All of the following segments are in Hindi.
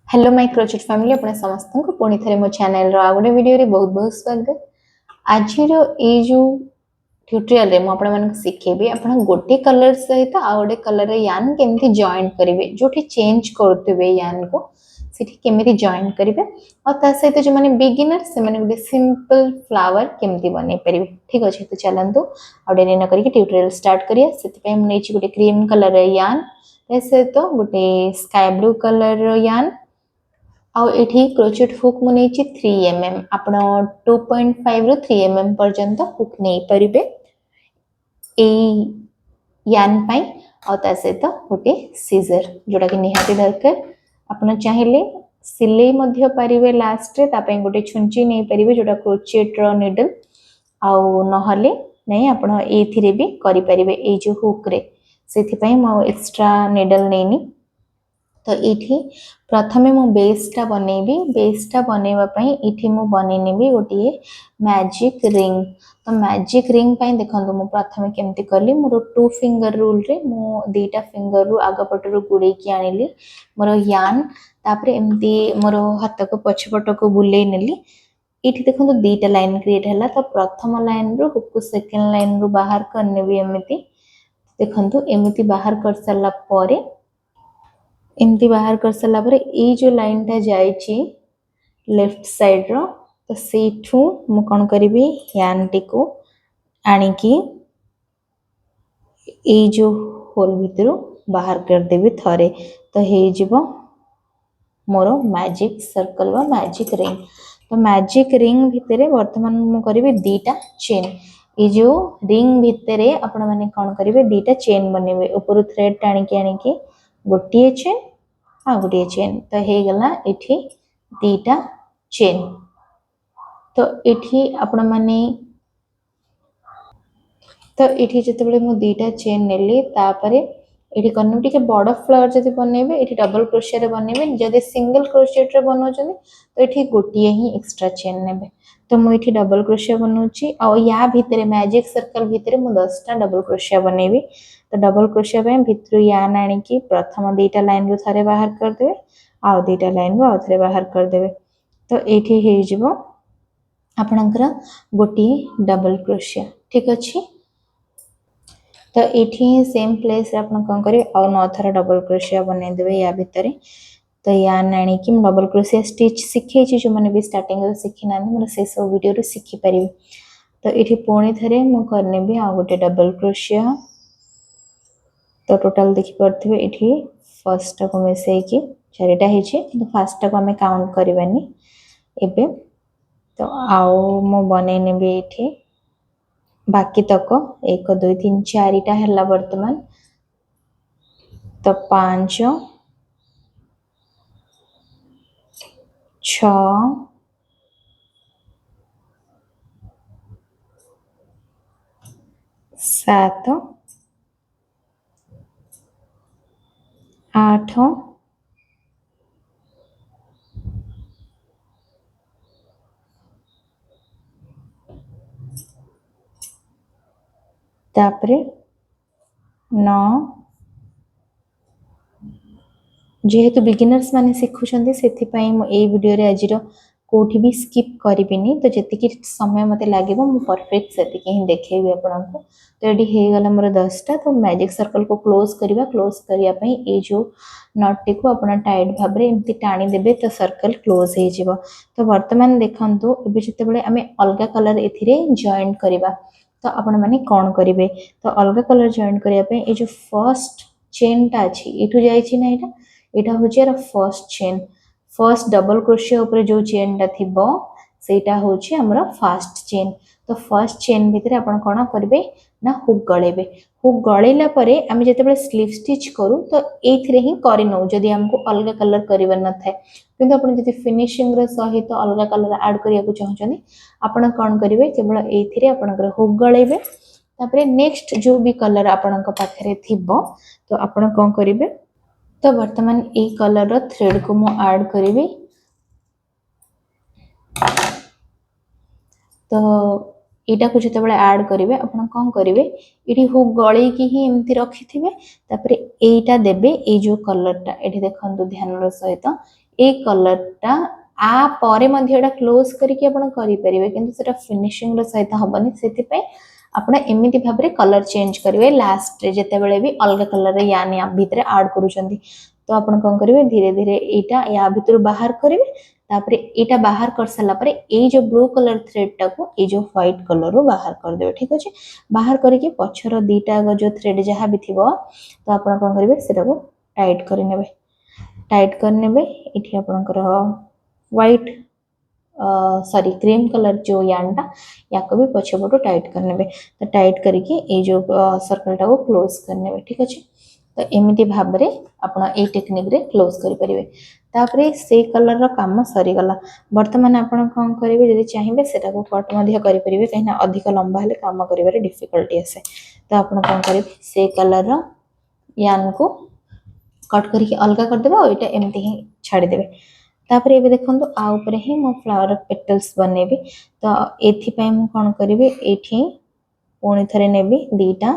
हेलो माय क्रोचेट फैमिली अपने समस्त को पुणी थे मो चैनल रो गोटे वीडियो रे बहुत बहुत स्वागत। आज ये जो ट्यूटोरियल रे मु आपण मन सिखेबी आपण गोटे कलर सहित आ गोटे कलर रे यान केमती जॉइन करिवे जोठी चेंज करतबे यान को सेठी केमती जॉइन करिवे और ता सहित जो माने बिगिनर से माने गोटे सिंपल फ्लावर केमती बनै परिवे। ठीक अछि तो चलंतु आ डेरी न करिके ट्यूटोरियल स्टार्ट करिया। सेति पे हम नेछि गोटे क्रीम कलर रे यान ऐसे तो गोटे स्काई ब्लू कलर रो यान आउ एठी क्रोचेट हुक मु नेछि 3 mm आपण 2.5 रो 3 mm पर्यंत हुक नै परिबे ए यान पाई आ ता सहित गोटे सीजर जोटा कि निहाती दरकार। आपण चाहिले सिलाई मध्य परिबे लास्ट रे ता पई गोटे छुंची नै परिबे जोटा क्रोचेट रो नीडल आउ नहले नै आपण एथिरे भी करि परिबे ए जो हुक रे सेथि पई मो एक्स्ट्रा नीडल नैनी। तो ये प्रथमे मु बेसटा बनैबी बेसटा बनैबा पई इठी मु बनेनेबी गोटे मैजिक रिंग। तो मैजिक रिंग पई देखंतु मु प्रथमे केमती करली मोर 2 फिंगर रूल रे मु दीटा फिंगर रु आगा पटरु गुडे की आनिली मोर यान तापरे एमती मोर हाथ को पछपट को बुले नेली। इठी देखंतु दीटा लाइन क्रिएट हला तो प्रथम लाइन रु हुक सेकंड लाइन रु बाहर करनेबी एमती देखंतु एमती बाहर कर सरला परे एमती बाहर कर सरला परे ए जो लाइन टा जाईची लेफ्ट साइड रो तो सेठू मु कोन करिवि यान टिको आनी की ए जो होल भितरु बाहर कर देबी थरे तो हे जिवो मोर मैजिक सर्कल वा मैजिक रिंग। तो मैजिक रिंग भितरे वर्तमान मु करिवि दीटा चेन ए जो रिंग भितरे आपण माने कोन करिवे दीटा चेन बनेबे ऊपर थ्रेड टाणी के आनी की गोटिए चेन आ गोटिए चेन तो हे गला एठी दीटा चेन। तो एठी आपण माने तो एठी जतबेले मु दीटा चेन नेली तापरे एठी कन्नु टिके बड़ फ्लावर जदी बनेबे एठी डबल क्रोशिया रे बनेबे जदी सिंगल क्रोशिया रे बनोचनी तो एठी गोटिए ही एक्स्ट्रा चेन नेबे। तो मु एठी डबल क्रोशिया बनोची आ या भितरे मैजिक सर्कल भितरे मु 10 टा डबल क्रोशिया बनेबी। तो डबल क्रोशिया पे भितरु यान आनी की प्रथम दीटा लाइन रु थारे बाहर कर देबे आ दीटा लाइन रु आ थारे बाहर कर देबे। तो एठी हे जिवो आपनकर गोटी डबल क्रोशिया। ठीक अछि तो एठी सेम प्लेस रे आपण कोन करी आ 9 थरा डबल क्रोशिया बनै देबे या भितरे। तो यान आनी की डबल क्रोशिया स्टिच सिखे छी जो माने भी स्टार्टिंग रे सिखि नानी मोर से सब वीडियो रे सिखि परिबे। तो एठी पुणी थरे मु करने भी आ गोटे डबल क्रोशिया। तो टोटल देखि परथिबे एठी फर्स्ट को मिसै की चारिटा हेछि किंतु फर्स्ट को हमें काउंट करबानी एबे। तो आओ मु बनै नेबे एठी बाकी तक 1 2 3 4टा हला वर्तमान। तो 5 6 7 8 तापरे 9 जेहेतु बिगिनर्स माने सिखुछंदी सेथि पई मु ए वीडियो रे आजिरो कोठी भी स्किप करिबिनी। तो जति कि समय मते लागेबो मु परफेक्ट सेति कि देखेबी आपन को। तो एडी हे गला मोर 10 टा। तो मैजिक सर्कल को क्लोज करिया पई ए जो नट टी को आपन टाइट भाबरे एम्ति टाणी देबे तो सर्कल क्लोज हे जिवो। तो वर्तमान देखंतु एबे जते बेले हमें अलगा कलर एथिरे जॉइन करिबा तो आपण माने कोन करिवे। तो अलगा कलर जॉइन करिया पई ए जो फर्स्ट चेन टा अछि एठु जाई छी ना एटा होची यार first chain first double crochet ऊपर जो चेन टा थिबो सेटा होची हमरा फर्स्ट चेन। तो फर्स्ट चेन भितरे आपण कोन करबे ना हुक गळेबे। हुक गळेला परे आमे जते बेले स्लीव स्टिच करू तो एथिरे ही करि नौ जदी हमको अलगा कलर करिबा न थाए किंतु आपण जदी फिनिशिंग रे सहित अलगा कलर ऐड करिया को चाहछनी आपण कोन करिवे केवल एथिरे आपनकर हुक गळेबे। तापरे नेक्स्ट जो भी कलर आपनक पाखरे थिबो तो आपण कोन करिवे। तो वर्तमान ए कलर रो थ्रेड को मु ऐड करिवि। तो एटा को जते बेले ऐड करिवे आपण कोन करिवे इठी हुक गळी की ही एम्ति रखिथिबे तापरे एटा देबे ए जो कलर टा एठी देखंतु ध्यान रो सहित ए कलरटा आ परे मध्ये एटा क्लोज करके आपण करि परिबे किंतु सेटा फिनिशिंग रो सहित हबनी सेति पय आपण एमिति भाबरे कलर चेंज करिवे लास्ट रे जते बेले भी अलग कलर रे यानी आप भीतर ऐड करूचंदी तो आपण कोन करिवे धीरे धीरे एटा या भीतर बाहर करिवे तापरे एटा बाहर कर सला परे ए जो ब्लू कलर थ्रेड टा को ए जो व्हाइट कलर रो बाहर कर देबे ठीक अछि बाहर करके पछर दीटा जो थ्रेड जहा भी थिबो तो आपण कोन करिवे सेटा को टाइट कर नेबे टाइट कर नेबे एठी आपनकर व्हाइट सॉरी क्रीम कलर जो यानटा याको भी पछे पटो टाइट कर नेबे तो टाइट करके ए जो सर्कल टा को क्लोज कर नेबे ठीक अछि तो एमिति भाबरे आपण ए टेक्निक रे क्लोज करि परिबे तापरे से कलर रो काम सरी गला वर्तमान आपण कोन करिवे यदि चाहिबे सेटा को कट मध्ये करि परिबे कहिना अधिक लंबा हले काम करिवारे डिफिकल्टी आसे तो आपण कोन करिवे से कलर रो यान को कट करके अलग कर देबे और एटा एमिति ही छाडी देबे तापर एबे देखंतु आ ऊपर ही मो फ्लावर पेटल्स बनेबी तो एथि पय मु कोन करिवे एठी पुणी थरे नेबी दीटा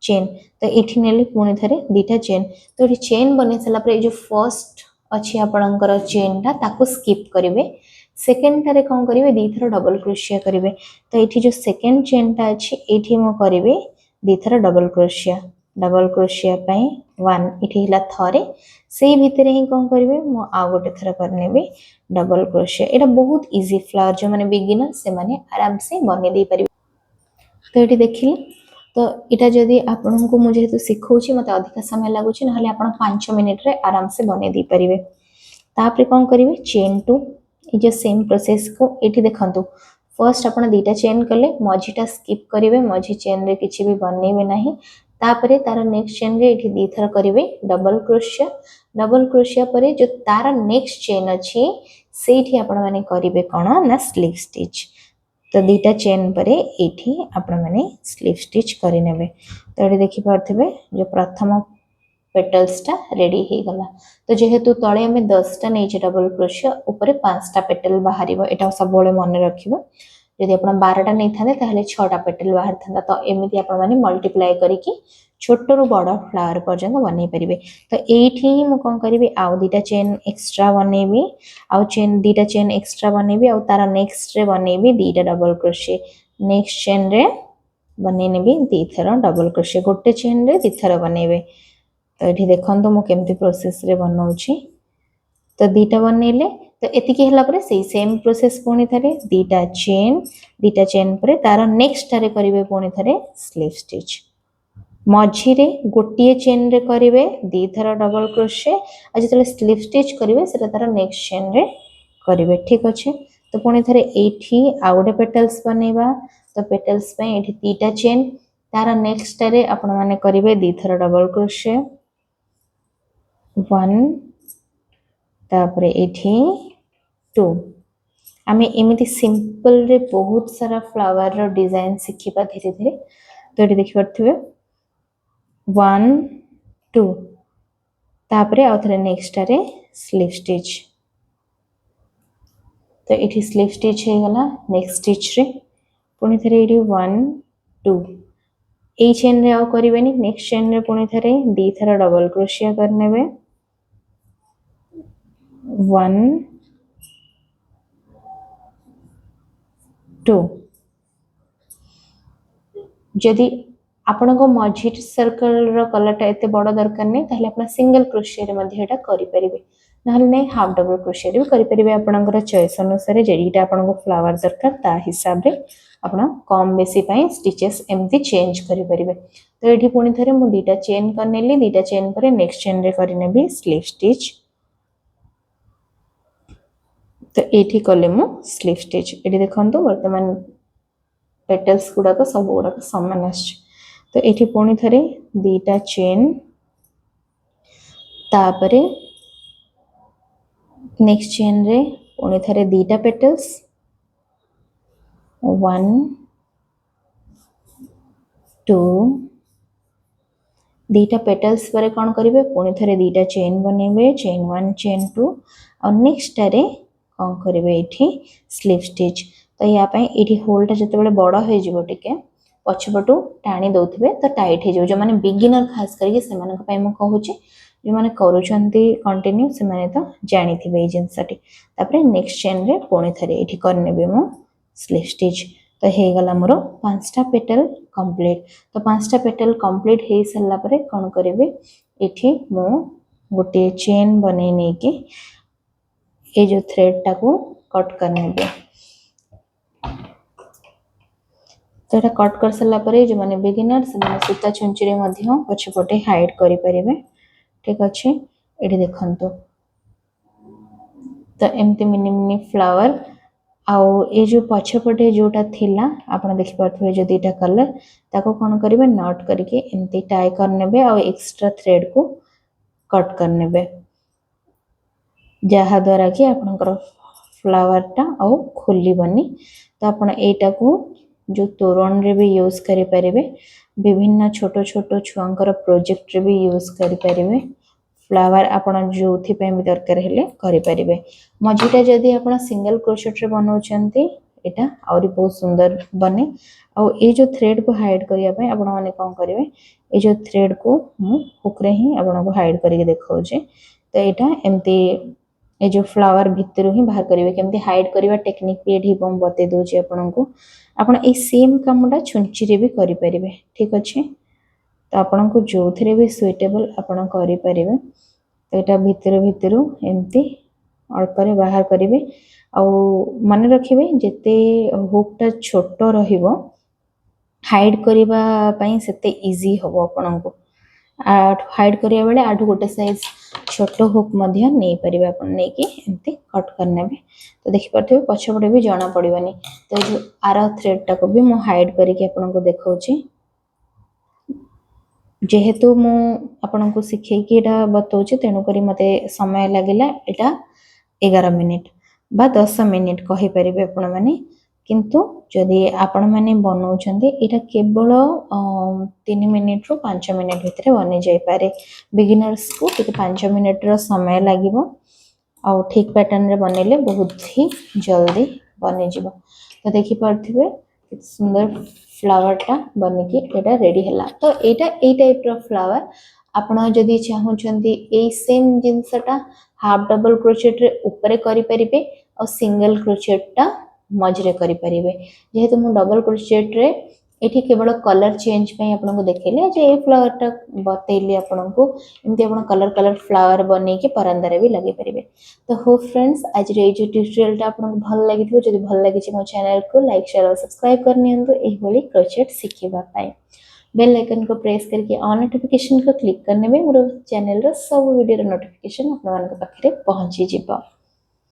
चेन तो एठी नेली पुणी थरे दीटा चेन तो एठी चेन बने सला पर जो फर्स्ट अछि आपणकर चेन ता ताको स्किप करिवे सेकंड टारे कोन करिवे दी थरा डबल क्रोशिया करिवे तो एठी जो सेकंड चेन ता अछि एठी मो करिवे दी थरा डबल क्रोशिया पय 1 एठी हिला थरे से भितर ही कोन करिवे मो आ गोटे थरा करनेबे डबल क्रोशिया एटा बहुत इजी फ्लावर जो माने बिगिनर से माने आराम से बने दे परिवे तो एटी देखिले तो इटा जदि आपन को मुझे तो सिखौची मते अधिक समय लागुची नहले आपन 5 मिनिट रे आराम से बने दी परिवे तापरे कोन करिवे चेन टू ए जो सेम प्रोसेस को एटी देखंतु फर्स्ट आपन दीटा चेन कले मझीटा स्किप करिवे मझी चेन रे किछि भी बनेबे नाही तापरे तार नेक्स्ट चेन रे एठी दी थर करिवे डबल क्रोशिया परे जो तार नेक्स्ट चेन अछि सेठी आपण माने करिवे कोन ना स्लिप स्टिच तो दीटा चेन परे एठी आपण माने स्लिप स्टिच करि नेबे तो एठी देखि पारथिबे जो प्रथम पेटल्स टा रेडी हे गला तो जेहेतु तळे हमें 10 टा नै डबल क्रोशिया ऊपर 5 टा पेटल बाहरिबो एटा सब बोले मन रखिबो यदि आपण 12 टा नै थाने ताहले 6 टा पेटल बाहर थांदा तो एमिति आपण माने मल्टीप्लाई करिकि छोट रु बड़ फ्लावर पर्यंत बनै परिबे तो एठी मु कोन करिवे आउ दीटा चेन एक्स्ट्रा बनेबी आउ चेन दीटा चेन एक्स्ट्रा बनेबी आउ तारा नेक्स्ट रे बनेबी दीटा डबल क्रोशिया नेक्स्ट चेन रे बनेनेबी दी थरा डबल क्रोशिया गोटे चेन रे दी थरा बनेबे तो एठी देखंतु मु केमती प्रोसेस रे बनौची तो दीटा बनेले तो एतिकी हला परे सेही सेम प्रोसेस पुणी थरे दीटा चेन परे तार नेक्स्ट रे करिवे पुणी थरे स्लिप स्टिच मझी रे गोटिए चेन रे करिवे दी थरा डबल क्रोशिया आ जतले स्लिप स्टिच करिवे सेटा तार नेक्स्ट चेन रे करिवे ठीक अछि तो पुणी थरे एठी आ गोटे पेटल्स बनेबा तो पेटल्स पे एठी तीटा चेन तार नेक्स्ट रे आपण माने करिवे दी थरा डबल क्रोशिया 1 तापरे एठी 2 आमे एमिति सिंपल रे बहुत सारा फ्लावर रो डिजाइन सिखिबा धीरे धीरे तो एठी देखि परथिबे 1 2 तापरे आउथरे नेक्स्ट रे स्लिप स्टिच तो एठी स्लिप स्टिच हे गला नेक्स्ट स्टिच रे पुणी थरे एठी 1 2 ए चेन रे आ करिवेनी नेक्स्ट चेन रे पुणी थरे दी थरा डबल क्रोशिया करनेबे 1 2 जदि आपण को मझी सर्कल रो कलर टा एते बड़ दरकार नै ताहले आपण सिंगल क्रोशिया रे मध्ये एटा करि परिबे नहले नै हाफ डबल क्रोशिया रे करि परिबे आपणकर चॉइस अनुसार जेटा आपण को फ्लावर दरकार ता हिसाब रे आपण कम बेसी पई स्टिचेस एमती चेंज करि परिबे तो एठी पुणी थरे मु दीटा चेन करनेली दीटा चेन परे नेक्स्ट चेन रे करिनेबी स्लिप स्टिच तो एठी कले मु स्लिप स्टिच एठी देखंतु वर्तमान पेटल्स गुडा को सब गुडा को समान आछ तो एठी पुणी थरे दीटा चेन तापरे नेक्स्ट चेन रे पुणी थरे दीटा पेटल्स 1 2 दीटा पेटल्स पर कौन करिवे पुणी थरे दीटा चेन बनेबे चेन 1 चेन 2 और नेक्स्ट रे कौन करिवे एठी स्लिप स्टिच तो या पय एठी होल टा जते बेले बड़ हे जिवो टिके पछपटू टाणी दौथे तो टाइट हो जो मैंने बिगिनर खास करके से कहूँ जो मैंने करूँगी कंटिन्यू से मैंने तो जानी थे जिनसटी नेक्स्ट चेन रे पुणी थे ये करने मु स्लिप स्टिच तो हो गला मोर 5टा पेटल कंप्लीट तो 5टा पेटल कंप्लीट हो सारा पर कौन करेंगे ये मु गोटे चेन बने नहीं कि ये जो थ्रेड टाको कट करने तो ये कट कर सारा पर जो मैंने बिगिनर से सूता छुंची पछपटे हाइड करें ठीक अच्छे ये देखो तो एमती मिनी मिनी फ्लावर आउ ये जो पछपटे जोटा थिला आपण देखि पाथुए जो दीटा कलर ताको कोन करिवे नॉट करके एमती टाई करनेबे आ एक्स्ट्रा थ्रेड को कट करनेबे जहा द्वारा कि आपनकर फ्लावर टा आउ खोली बनी तो आपण एटा को जो तोरण रे भी यूज करि परिबे विभिन्न छोटो छोटो छुआंकर प्रोजेक्ट रे भी यूज करि परिबे फ्लावर आपण जोथि पे भी दरकार हेले करि परिबे मझीटा जदी आपण सिंगल क्रोशेट रे बनाउछंती एटा और बहुत सुंदर बने और ये जो थ्रेड को हाइड करिया पे आपण माने कोन करिवे ये जो थ्रेड को मु हुक रे ही आपण को हाइड करके देखाउछे तो एटा एमती ये जो फ्लावर भितर ही बाहर करिवे केमती हाइड करिवा टेक्निक भी एठी बम बते दोछि आपण को आपण ए सेम कामडा छुंची रे भी करि परिबे ठीक अछि तो आपण को जो थरे भी सुइटेबल आपण करि परिबे एटा भितर भितर एमती अल्प रे बाहर करिवे आ मन रखिबे जेते हुकटा छोट रहिबो हाइड करिबा पई सेते इजी होबो आपण को हाइड करिया बेले आठु गोटे साइज छोट हुक मध्य नहीं परिबे आपण नै कि एमती कट करने बे तो देखि परथे पछपटे भी जाना पड़िबनी तो जो आरा थ्रेड टा को भी मु हाइड करके आपण को देखाउची जेहेतु मु आपण को सिखे कि एटा बतौची तेनु करी मते समय लागिला एटा 11 मिनिट बा 10 मिनिट कहि परिबे आपण माने किंतु जदि आपण माने बनाउछन्ते एटा केवल 3 मिनिट रो 5 मिनिट भितर बनि जाय पारे बिगिनर्स को टिके 5 मिनिट रो समय लागिवो आ ठीक पैटर्न रे बनेले बहुत ही जल्दी बनि जिवो तो देखि परथिबे सुंदर फ्लावर टा बनि के एटा रेडी हला तो एटा ए टाइप रो फ्लावर आपण जदि चाहुछन्ती ए सेम जिंसटा हाफ डबल क्रोचेट रे ऊपर करि परिबे और सिंगल क्रोचेट टा मझरे करि परिबे जेहेतु मु डबल क्रोचेट रे एठी केवल कलर चेंज पे आपन को देखेले जे ए फ्लावर टा बतेली आपन को एमती आपन कलर कलर फ्लावर बने के परांदा रे भी लगे परिबे तो हो फ्रेंड्स आज रे जो ट्यूटोरियल टा आपन को भल लागिथो जदि भल लागि छै मो चैनल को लाइक शेयर और सब्सक्राइब करनियंतु एही बोली क्रोचेट सिखिबा पाए बेल आइकन को प्रेस करके ऑल नोटिफिकेशन को क्लिक करने में मोर चैनल रो सब वीडियो रो नोटिफिकेशन आपन के पाखरे पहुंची जिवो।